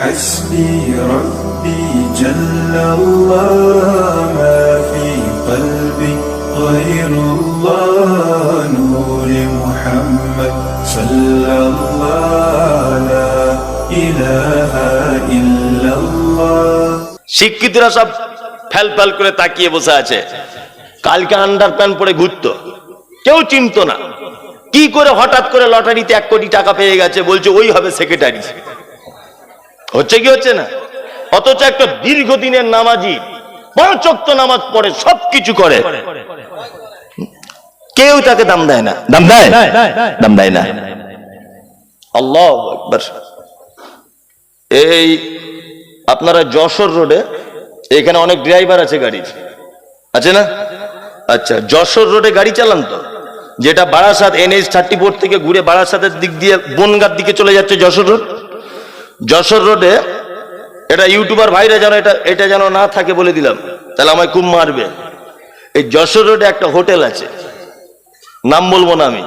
حسبي ربي جل الله ما في قلبي غير الله نور محمد صلى الله لا إله إلا الله শিক্ষিতরা সব ফেল করে তাকিয়ে বসে আছে। কালকে আন্ডারপ্যান্ট পরে ঘুরতো, কেউ চিনতো না। কি করে হঠাৎ করে লটারিতে 1 কোটি টাকা পেয়ে গেছে, বলছে ওই হবে সেক্রেটারি। হচ্ছে কি হচ্ছে না? অথচ একটা দীর্ঘদিনের নামাজি, 5 ওয়াক্ত নামাজ পড়ে, সবকিছু করে, কেউ তাকে দাম দেয় না। দাম দেয়? দাম দেয় না। আল্লাহু আকবার। এই আপনারা যশোর রোডে, এখানে অনেক ড্রাইভার আছে, গাড়ি আছে না? আচ্ছা, যশোর রোডে গাড়ি চালান তো, যেটা বারাসাত NH-34 থেকে ঘুরে বারাসাতের দিক দিয়ে বনগাঁর দিকে চলে যাচ্ছে যশোর রোড। যশোর রোডে এটা ইউটিউবার ভাইরা যেন এটা যেন না থাকে বলে দিলাম, তাহলে আমায় খুব মারবে। এই যশোর রোডে একটা হোটেল আছে, নাম বলবো না আমি,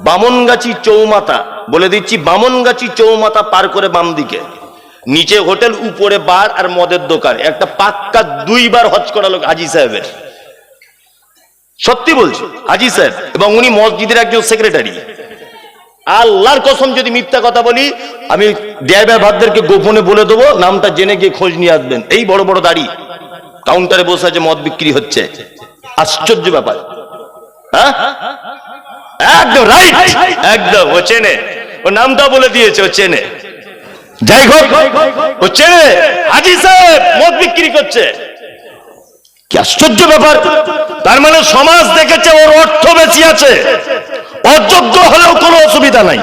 বামনগাছি চৌমাথা, বলে দিচ্ছি, বামনগাছি চৌমাথা পার করে বাম দিকে নিচে হোটেল, উপরে বার আর মদের দোকান। একটা পাক্কা 2 বার হজ করা লোক হাজি সাহেবের, সত্যি বলছি, হাজি সাহেব, এবং উনি মসজিদের একজন সেক্রেটারি। আল্লাহর কসম যদি মিথ্যা কথা বলি, আমি ড্রাইভার ভাইদেরকে গোপনে বলে দেবো, নামটা জেনে গিয়ে খোঁজ নিয়ে আসবেন। এই বড় বড় দাড়ি, কাউন্টারে বসে আছে, মদ বিক্রি হচ্ছে। আশ্চর্য ব্যাপার। হ্যাঁ, একদম রাইট, একদম। ও চেনে, ও নামটা বলে দিয়েছে, ও চেনে। যাই হোক, ও চেনে, হাজি সাহেব মদ বিক্রি করছে। কি আশ্চর্য ব্যাপার! তার মানে সমাজ দেখেছে ওর অর্থ বেশি আছে, অযোগ্য হলেও কোনো অসুবিধা নাই।